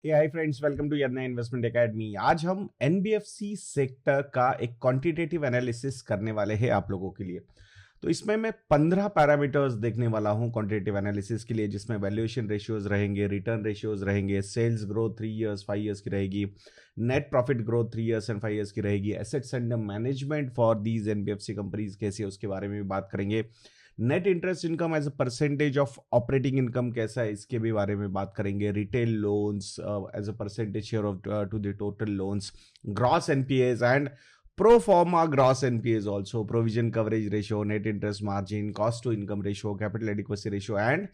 Hi friends, welcome to Yarnaa investment academy. आज हम NBFC sector का एक क्वांटिटेटिव एनालिसिस करने वाले हैं आप लोगों के लिए। तो इसमें मैं 15 पैरामीटर्स देखने वाला हूं क्वांटिटेटिव एनालिसिस के लिए, जिसमें वैल्यूएशन रेशियोज रहेंगे, रिटर्न रेशियोज रहेंगे, सेल्स ग्रोथ 3 इयर्स 5 इयर्स की रहेगी, net profit growth 3 years and 5 years की रहेगी, assets under management for these NBFC companies कैसी है उसके बारे में भी बात करेंगे, net interest income as a percentage of operating income कैसा है इसके भी बारे में बात करेंगे, retail loans as a percentage share of to the total loans, gross NPAs and pro forma gross NPAs also, provision coverage ratio, net interest margin, cost to income ratio, capital adequacy ratio and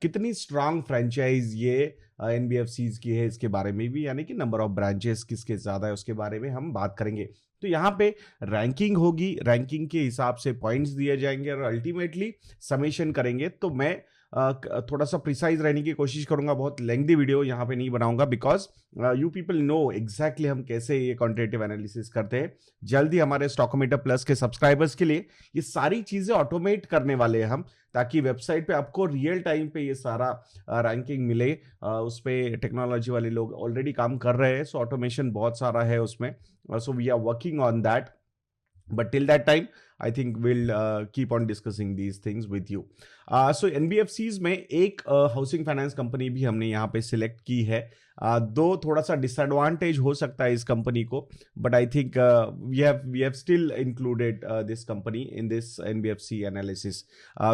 कितनी strong franchise ये NBFCs की है इसके बारे में भी, यानी कि नंबर ऑफ ब्रांचेस किसके ज्यादा है उसके बारे में हम बात करेंगे। तो यहाँ पे रैंकिंग होगी, रैंकिंग के हिसाब से पॉइंट्स दिए जाएंगे और अल्टीमेटली समेशन करेंगे। तो मैं थोड़ा सा प्रिसाइज रहने की कोशिश करूंगा, बहुत लेंथी वीडियो यहाँ पे नहीं बनाऊंगा because you people know exactly हम कैसे ये क्वांटिटेटिव एनालिसिस करते हैं। जल्दी हमारे स्टॉकोमीटर प्लस के सब्सक्राइबर्स के लिए ये सारी चीजें ऑटोमेट करने वाले हैं हम, ताकि वेबसाइट पे आपको रियल टाइम पे ये सारा रैंकिंग मिले। उस पर टेक्नोलॉजी वाले लोग ऑलरेडी काम कर रहे हैं, सो ऑटोमेशन बहुत सारा है उसमें, so we are working on that. But till that time, I think we'll keep on discussing these things with you. So NBFCs में एक हाउसिंग फाइनेंस कंपनी भी हमने यहाँ पे सिलेक्ट की है। दो थोड़ा सा डिसएडवांटेज हो सकता है इस कंपनी को, but I think we have still included this company in this NBFC analysis.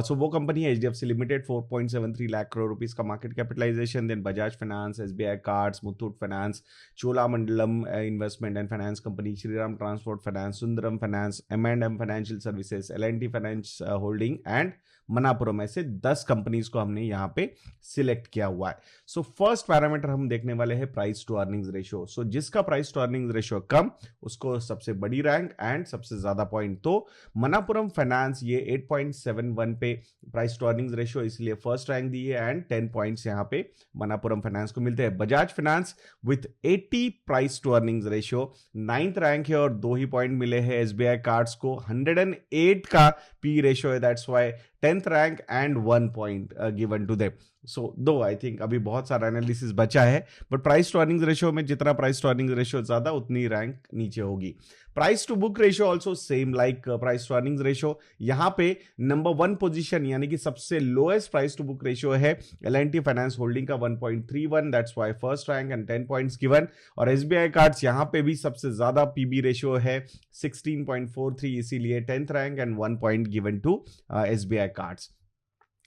So वो कंपनी है HDFC limited, 4.73 lakh crore rupees का market capitalisation, then Bajaj finance, SBI cards, Muthoot finance, Cholamandalam investment and finance company, Shriram transport finance, Sundaram finance, M&M financial services, L&T finance holding and Manappuram. ऐसे 10 companies को हमने यहाँ पे select किया हुआ है। सो फर्स्ट पैरामीटर हम देखने वाले हैं प्राइस टू अर्निंग्स रेशियो। सो जिसका प्राइस टू अर्निंग्स रेशियो कम उसको सबसे बड़ी रैंक एंड सबसे ज्यादा पॉइंट। तो मनापुरम फाइनेंस ये 8.71 पे प्राइस टू अर्निंग्स रेशियो, इसलिए फर्स्ट रैंक दी है एंड 10 पॉइंट्स यहाँ पे मनापुरम फाइनेंस को मिलते हैं। Bajaj finance with 80 price to earnings ratio 9th rank है और 2 ही पॉइंट मिले हैं। एसबीआई कार्ड्स को 108 का पी रेशियो है, that's why 10th rank and 1 point given to them. So though I think अभी बहुत सारा एनालिसिस बचा है, but price to earnings ratio में जितना प्राइस टू अर्निंग्स रेशियो ज्यादा उतनी रैंक नीचे होगी। Price to book ratio also same like price to earnings ratio. यहां पे नंबर 1 पोजीशन यानी कि सबसे lowest price to book ratio है L&T फाइनेंस होल्डिंग का 1.31, that's why first rank and 10 points given. और एसबीआई कार्ड्स यहां पे भी सबसे ज्यादा पीबी रेशियो है 16.43, इसीलिए 10th rank and 1 point given to SBI cards.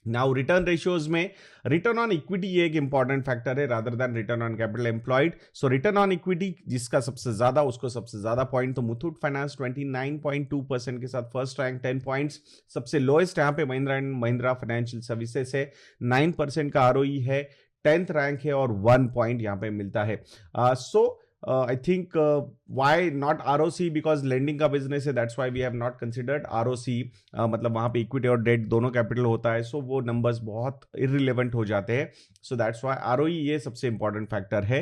Now return ratios में रिटर्न ऑन इक्विटी ये एक इंपॉर्टेंट फैक्टर है rather than return on capital employed. So return on equity जिसका सबसे ज्यादा उसको सबसे ज्यादा पॉइंट। तो मुथूट फाइनेंस 29.2% के साथ फर्स्ट रैंक 10 पॉइंट्स। सबसे लोएस्ट यहाँ पे Mahindra and Mahindra financial services है, 9% का आरओई है, 10th रैंक है और 1 पॉइंट यहाँ पे मिलता है। सो I think why not ROC, because lending का business है, that's why we have not considered ROC। मतलब वहाँ पे इक्विटी और डेट दोनों कैपिटल होता है, सो वो नंबर्स बहुत irrelevant हो जाते हैं। सो दैट्स वाई ROE ये सबसे इंपॉर्टेंट फैक्टर है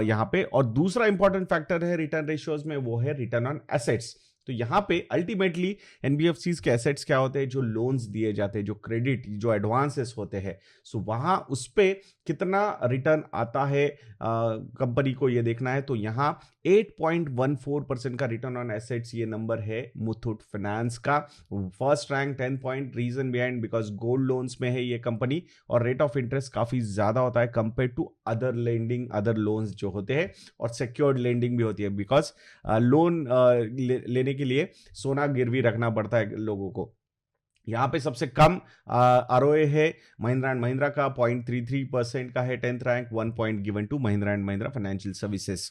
यहाँ पे। और दूसरा इंपॉर्टेंट फैक्टर है रिटर्न रेशियोज में, वो है रिटर्न ऑन एसेट्स। तो यहाँ पे अल्टीमेटली एनबीएफसीज के एसेट्स क्या होते हैं, जो लोन्स दिए जाते हैं, जो क्रेडिट, जो एडवांसेस होते हैं, सो वहां उस पे कितना रिटर्न आता है कंपनी को ये देखना है। तो यहाँ 8.14% का रिटर्न ऑन एसेट्स ये नंबर है मुथूट फाइनेंस का। First rank 10 point, reason behind because gold loans में है ये कंपनी और रेट ऑफ इंटरेस्ट काफी ज्यादा होता है compare to other lending, other loans जो होते हैं, और सिक्योर्ड लेंडिंग भी होती है बिकॉज लोन लेने के लिए सोना गिरवी रखना पड़ता है लोगों को। यहां पे सबसे कम आरओए है महिंद्रा एंड महिंद्रा का 0.33% का है, 10th rank, 1 point given to Mahindra and Mahindra financial services.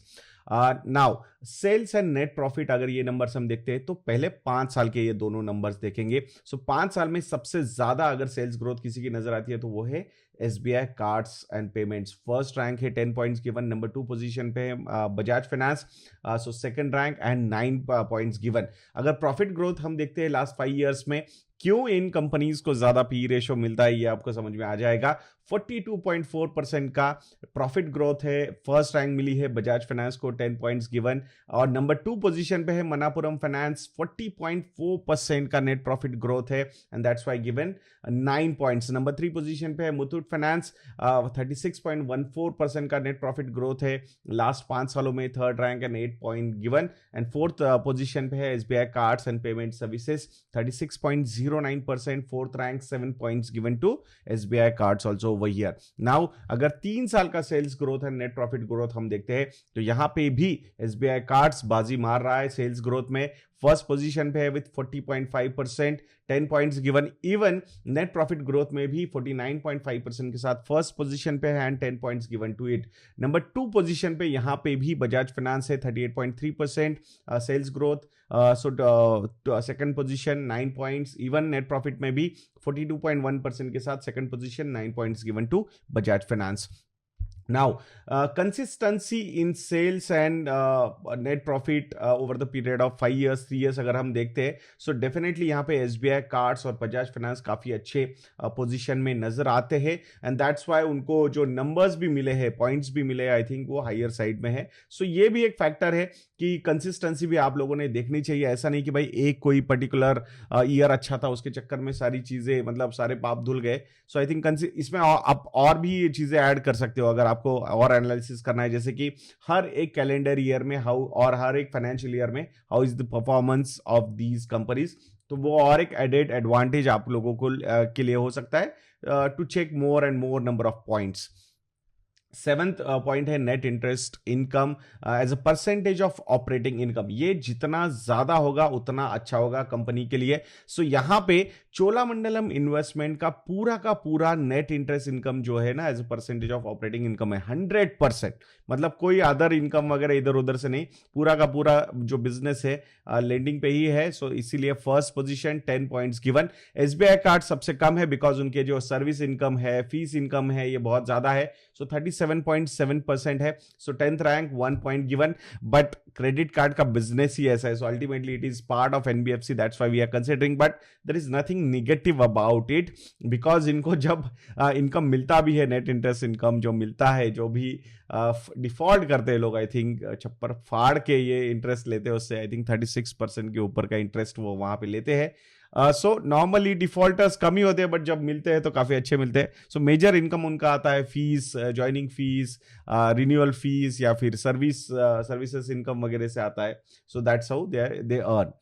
Now sales and net profit अगर ये नंबर्स हम देखते हैं तो पहले 5 साल के ये दोनों नंबर्स देखेंगे। सो 5 साल में सबसे ज्यादा अगर सेल्स ग्रोथ किसी की नजर आती है तो वो है SBI cards and payments. First rank है, 10 पॉइंट्स गिवन। नंबर 2 पोजीशन पे है Bajaj finance, so second rank and 9 points given. अगर प्रॉफिट ग्रोथ हम देखते हैं लास्ट 5 इयर्स में, क्यों इन कंपनीज को ज्यादा पी रेशियो मिलता है ये आपको समझ में आ जाएगा। 42.4% का प्रॉफिट ग्रोथ है। फर्स्ट रैंक मिली है बजाज फाइनेंस को 10 पॉइंट्स गिवन, और नंबर 2 पोजीशन पे है मनापुरम फाइनेंस, 40.4% का नेट प्रॉफिट ग्रोथ है and that's why given 9 points. Number 3 position पे है मुथूट फाइनेंस, 36.14% का नेट प्रॉफिट ग्रोथ है लास्ट 5 सालों में, third rank and 8 point given. And fourth position पे है SBI cards and payment services, 36.09%, fourth rank, 7 points given to SBI cards also over here. Now अगर 3 साल का sales growth and net profit growth हम देखते हैं तो यहां पे भी एसबीआई कार्ड्स बाजी मार रहा है सेल्स ग्रोथ में। फर्स्ट पोजीशन पे है with 40.5%, 10 points given. Even net profit growth में भी 49.5% के साथ फर्स्ट पोजीशन पे है and 10 points given to it. Number 2 position पे यहां पे भी बजाज फाइनेंस है, 38.3% sales growth. So second position 9 points, even net profit में भी 42.1% के साथ second position, 9 points given to Bajaj finance. Now, consistency in sales and net profit over the period of 5 years, 3 years अगर हम देखते हैं, so definitely यहाँ पे SBI कार्ड्स और बजाज फाइनेंस काफ़ी अच्छे पोजीशन में नजर आते हैं एंड दैट्स वाई उनको जो नंबर्स भी मिले हैं, पॉइंट्स भी मिले, आई थिंक वो हायर साइड में है। सो ये भी एक फैक्टर है कि कंसिस्टेंसी भी आप लोगों ने देखनी चाहिए। ऐसा नहीं कि भाई एक कोई पर्टिकुलर ईयर अच्छा था उसके चक्कर में सारी चीज़ें, मतलब सारे पाप धुल गए। सो आई थिंक इसमें आप और भी चीज़ें ऐड कर सकते हो अगर आपको और एनालिसिस करना है, जैसे कि हर एक कैलेंडर ईयर में हाउ, और हर एक फाइनेंशियल ईयर में how is the performance of these companies, तो वो और एक एडेड एडवांटेज आप लोगों को के लिए हो सकता है to check more and more number of points. 7th point है net interest income as a percentage of operating income. ये जितना ज्यादा होगा उतना अच्छा होगा कंपनी के लिए। सो यहां पे चोलामंडलम इन्वेस्टमेंट का पूरा नेट इंटरेस्ट इनकम जो है ना as a percentage of operating income है 100%, मतलब कोई अदर इनकम वगैरह इधर उधर से नहीं, पूरा का पूरा जो बिजनेस है लेंडिंग पे ही है। सो इसीलिए first position 10 points given. SBI card सबसे कम है बिकॉज उनके जो सर्विस इनकम है, फीस इनकम है, ये बहुत ज्यादा है। सो 37.7% है। So 10th rank, 1 point given, but credit card का बिजनेस ही ऐसा है। So ultimately it is part of NBFC, that's why we are considering, but there is nothing negative about it because इनको जब इनकम मिलता भी है, नेट इंटरेस्ट इनकम जो मिलता है, जो भी डिफॉल्ट करते हैं लोग, आई थिंक छप्पर फाड़ के ये इंटरेस्ट लेते हैं उससे, आई थिंक 36% के ऊपर का इंटरेस्ट वो वहां पे लेते हैं। सो नॉर्मली डिफॉल्टर्स कम ही होते हैं, बट जब मिलते हैं तो काफ़ी अच्छे मिलते हैं। सो मेजर इनकम उनका आता है fees, joining fees, renewal fees या फिर सर्विसेज इनकम वगैरह से आता है। So that's how they earn.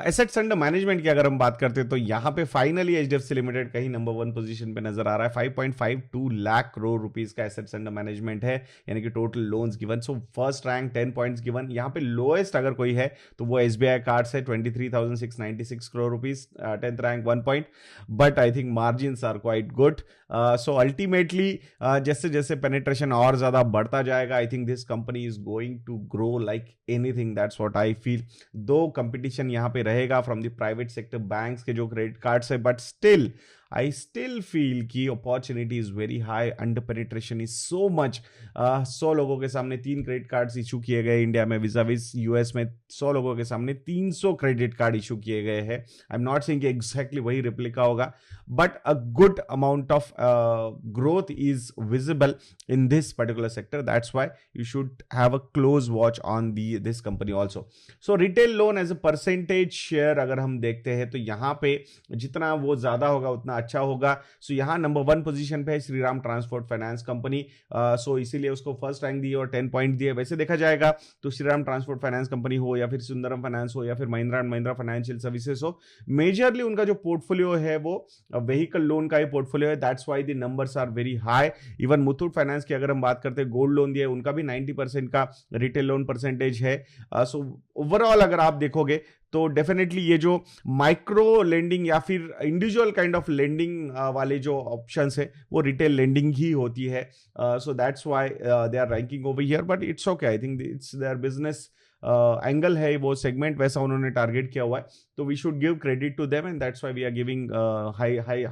Assets under management की अगर हम बात करते हैं तो यहाँ पे फाइनली एचडीएफसी लिमिटेड कहीं नंबर 1 पोजीशन पे नजर आ रहा है। 5.52 लाख करोड़ रुपीस का एसेट्स अंडर मैनेजमेंट है, यानी कि total loans given. So first rank 10 points given. यहाँ पे लोएस्ट अगर कोई है तो वो एसबीआई कार्ड्स है, 23,696 crore rupees, 10th rank 1 point, but I think margins are quite good. So ultimately जैसे जैसे पेनिट्रेशन और ज्यादा बढ़ता जाएगा, I think this company is going to grow like anything, that's what I feel. Though competition यहाँ पे रहेगा from the private sector banks के जो क्रेडिट कार्ड्स है, but still I still feel की opportunity is very high, under penetration is so much. 100 लोगों के सामने 3 क्रेडिट कार्ड्स इशू किए गए इंडिया में, विजाविज यूएस में 100 लोगों के सामने 300 क्रेडिट कार्ड इशू किए गए हैं। आई एम नॉट सेइंग कि एग्जैक्टली वही रिप्लिका होगा, but a good amount of growth is visible in this particular sector. That's why you should have a close watch on this company also. So retail loan as a percentage share अगर हम देखते हैं तो यहाँ पे जितना वो ज्यादा होगा उतना अच्छा होगा। सो यहाँ नंबर 1 पोजीशन पे है श्रीराम ट्रांसपोर्ट फाइनेंस कंपनी। सो इसीलिए उसको फर्स्ट रैंक दिए और 10 पॉइंट दिए। वैसे देखा जाएगा तो श्रीराम ट्रांसपोर्ट फाइनेंस कंपनी हो या फिर सुंदरम फाइनेंस हो या फिर Mahindra and Mahindra financial services हो, मेजरली उनका जो पोर्टफोलियो है वो व्हीकल लोन का ही पोर्टफोलियो है। That's why the numbers are very high. Even Muthoot finance की अगर हम बात करते हैं, गोल्ड लोन दिया है, उनका भी 90% का रिटेल लोन परसेंटेज है। सो ओवरऑल अगर आप देखोगे तो डेफिनेटली ये जो माइक्रो लेंडिंग या फिर इंडिविजुअल काइंड ऑफ लेंडिंग वाले जो ऑप्शंस है वो रिटेल लेंडिंग ही होती है। So that's why they are ranking over here, but it's okay, I think it's their business angle है, वो सेगमेंट वैसा उन्होंने टारगेट किया हुआ है, तो we should give credit to them and that's why we are giving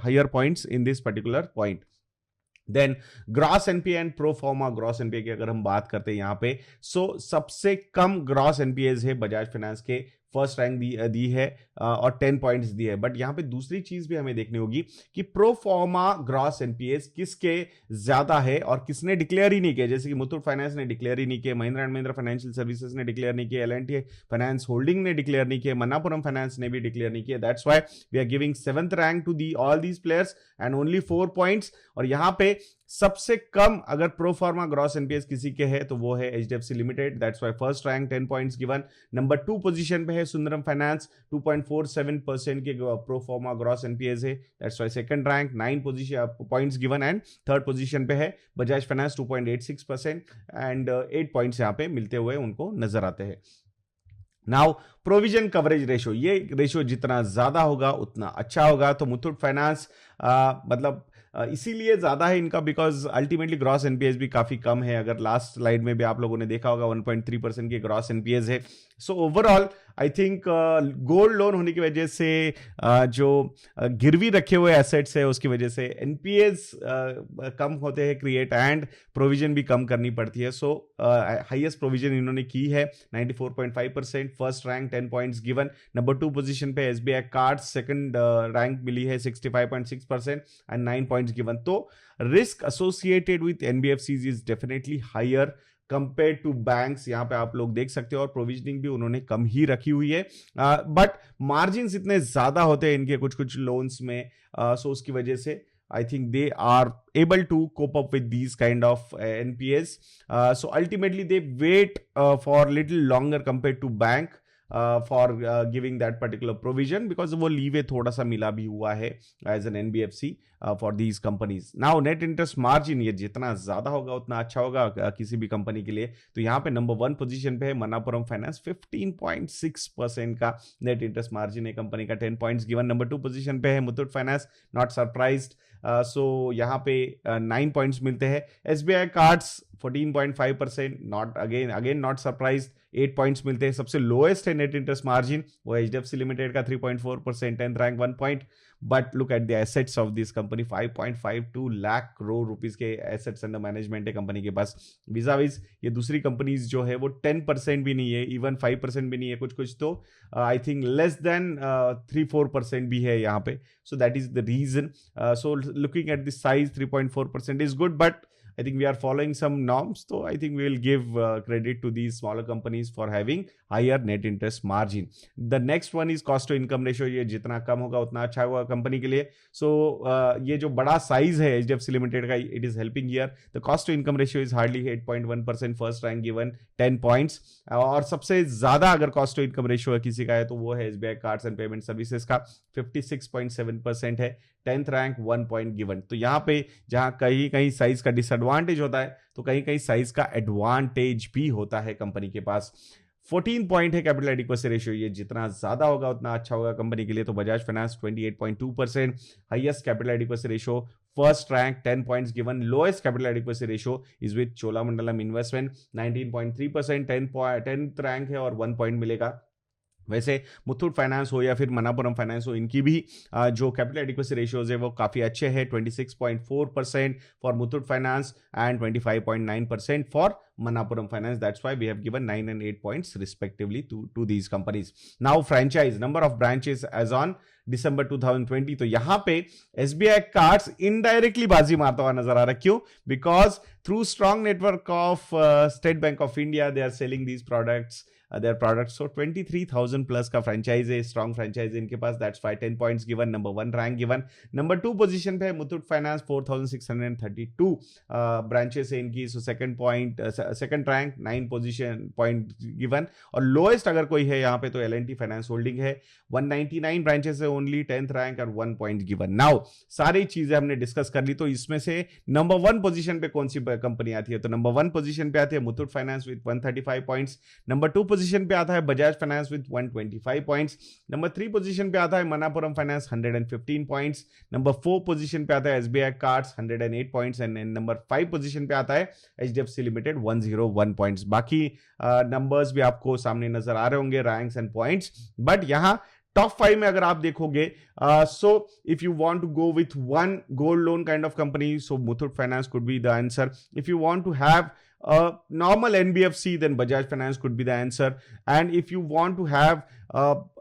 higher points in this particular point. Then gross NPA and pro forma gross NPA की अगर हम बात करते हैं यहाँ पे, सो सबसे कम ग्रॉस एनपीएज है बजाज फाइनेंस के फर्स्ट रैंक दी है और 10 पॉइंट्स दिए है। बट यहाँ पे दूसरी चीज भी हमें देखनी होगी कि प्रो फॉर्मा ग्रॉस एनपीएस किसके ज्यादा है और किसने डिक्लेयर ही नहीं किया। जैसे कि मुथूट फाइनेंस ने डिक्लेयर ही नहीं किया, Mahindra and Mahindra financial services ने डिक्लेयर नहीं किया, एल&टी फाइनेंस होल्डिंग ने डिक्लेयर नहीं किया, मनापुरम फाइनेंस ने भी डिक्लेयर नहीं किया। That's why we are giving 7th rank to the all these players and only 4 points. और यहाँ पे सबसे कम अगर प्रो फॉर्मा ग्रॉस एनपीएस किसी के है तो वो है HDFC limited. That's why first rank 10 points given. Number 2 position पे है सुंदरम फाइनेंस, 2.47% के प्रो फॉर्मा ग्रॉस एनपीएस है। That's why second rank 9 points given. And third position पे है बजाज फाइनेंस 2.86% एंड 8 पॉइंट्स यहाँ पे मिलते हुए उनको नजर आते हैं। नाउ प्रोविजन कवरेज रेशो, ये रेशो जितना ज्यादा होगा उतना अच्छा होगा। तो मुथूट फाइनेंस मतलब इसीलिए ज्यादा है इनका बिकॉज अल्टीमेटली ग्रॉस एनपीएस भी काफी कम है। अगर लास्ट स्लाइड में भी आप लोगों ने देखा होगा 1.3% के ग्रॉस एनपीएस है। So overall I think gold loan होने की वजह से जो गिरवी रखे हुए एसेट्स है उसकी वजह से एनपीएस कम होते हैं क्रिएट एंड प्रोविजन भी कम करनी पड़ती है। सो हाईएस्ट प्रोविजन इन्होंने की है 94.5%। First rank 10 points given. Number 2 position पे एसबीआई कार्ड, सेकंड रैंक मिली है 65.6% एंड 9 पॉइंट्स गिवन। तो risk associated with NBFCs is definitely higher compare to banks. यहां पे आप लोग देख सकते हो और प्रोविजनिंग भी उन्होंने कम ही रखी हुई है। बट मार्जिन्स इतने ज्यादा होते हैं इनके कुछ कुछ लोन्स में, सो उसकी वजह से I think they are able to cope up with these kind of NPAs. So ultimately they wait for little longer compared to bank for giving that particular provision because वो लीवे थोड़ा सा मिला भी हुआ है as an NBFC for these companies. Now net interest margin ये जितना ज्यादा होगा उतना अच्छा होगा किसी भी कंपनी के लिए। तो यहाँ पे नंबर 1 पोजीशन पे है मनापुरम फाइनेंस, 15.6% का नेट इंटरेस्ट मार्जिन है कंपनी का, 10 पॉइंट्स गिवन। नंबर 2 पोजीशन पे है मुथूट फाइनेंस, नॉट सरप्राइज्ड। सो यहाँ पे 9 पॉइंट्स मिलते हैं। SBI cards 14.5%, not again not surprised, 8 points मिलते हैं। सबसे लोएस्ट है नेट इंटरेस्ट मार्जिन वो एचडीएफसी लिमिटेड का 3.4%, 10th rank 1 point. But look at the assets of this company, 5.52 lakh crore rupees के एसेट्स अंडर मैनेजमेंट है कंपनी के पास। विजाविज ये दूसरी कंपनीज जो है वो 10% भी नहीं है, इवन 5% भी नहीं है, कुछ कुछ तो आई थिंक लेस देन 3-4% भी है यहाँ पे। So that is the reason. So looking at this size 3.4% is good, but I think we are following some norms, so I think we will give credit to these smaller companies for having higher net interest margin. The next one is cost to income ratio. ये जितना कम होगा उतना अच्छा होगा company के लिए। So ये जो बड़ा साइज है HDFC Limited का, it is helping here. The cost to income ratio is hardly 8.1%, first rank given 10 points. और सबसे ज्यादा अगर cost to income ratio किसी का है तो वो है SBI Cards and Payment Services का, 56.7% है, 10th रैंक 1 पॉइंट गिवन। तो यहाँ पे जहां कहीं कहीं साइज का डिसएडवांटेज होता है तो कहीं कहीं साइज का एडवांटेज भी होता है कंपनी के पास। 14 पॉइंट है कैपिटल एडिक्वेसी रेशियो, ये जितना ज्यादा होगा उतना अच्छा होगा कंपनी के लिए। तो Bajaj finance 28.2%, highest capital adequacy ratio, first rank 10 points given. Lowest capital adequacy ratio is with Cholamandalam investment 19.3%, 10th rank है और 1 पॉइंट मिलेगा। वैसे मुथूट फाइनेंस हो या फिर मनापुरम फाइनेंस हो, इनकी भी जो कैपिटल एडिक्वेसी रेशियोज है वो काफी अच्छे हैं, 26.4% for Muthoot finance and 25.9% for Manappuram finance. That's why we have given 9 and 8 points respectively to these companies. Now franchise number of branches as on December 2020, तो यहां पे SBI कार्ड्स इनडायरेक्टली बाजी मारता हुआ नजर आ रहा है। क्यों? Because through strong network of State Bank of India they are selling these products, their products. So 23,000 plus का franchise है, strong franchise इनके पास। That's why 10 points given, number 1 rank given। number 2 position पे है मुथूट फाइनेंस, 4,632 branches है इनकी। So second rank 9 position point given। और lowest अगर कोई है यहाँ पे तो L&T फाइनेंस होल्डिंग है, 199 branches है ओनली, 10th rank और 1 point given। Now सारी चीजें हमने डिस्कस कर ली, तो इसमें से नंबर 1 पोजीशन पे कौन सी कंपनी आती है? तो नंबर 1 पोजीशन पे आती है Muthoot finance with 135 points. Number 2 position पे आता है Bajaj finance with 125 points. Number 3 position पे आता है Manappuram finance 115 points. Number 4 position पे आता है SBI cards 108 points and number 5 position पे आता है एचडीएफसी लिमिटेड 101 पॉइंट्स। बाकी नंबर्स भी आपको सामने नजर आ रहे होंगे, रैंक्स एंड पॉइंट्स। बट यहां टॉप 5 में अगर आप देखोगे, so if you want to go with one gold loan kind of company, so Muthoot finance could be the answer. If you want to have normal NBFC, then Bajaj Finance could be the answer. And if you want to have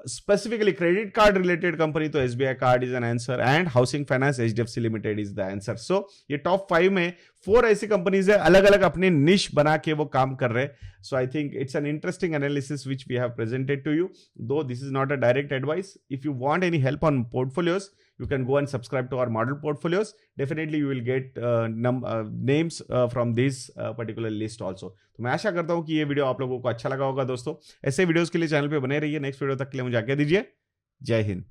specifically credit card related company, तो SBI card is an answer, and housing finance HDFC Limited is the answer. So ये top 5 में 4 ऐसी companies है अलग अलग अपने निश बना के वो काम कर रहे हैं. So I think it's an interesting analysis which we have presented to you, though this is not a direct advice. If you want any help on portfolios, you can go and subscribe to our model portfolios. Definitely you will get names from this particular list also. तो मैं आशा करता हूँ कि ये video आप लोगों को अच्छा लगा होगा दोस्तों. ऐसे वीडियोस के लिए चैनल पे बने रहिए. नेक्स्ट वीडियो तक के लिए मुझे आज्ञा दीजिए. जय हिंद.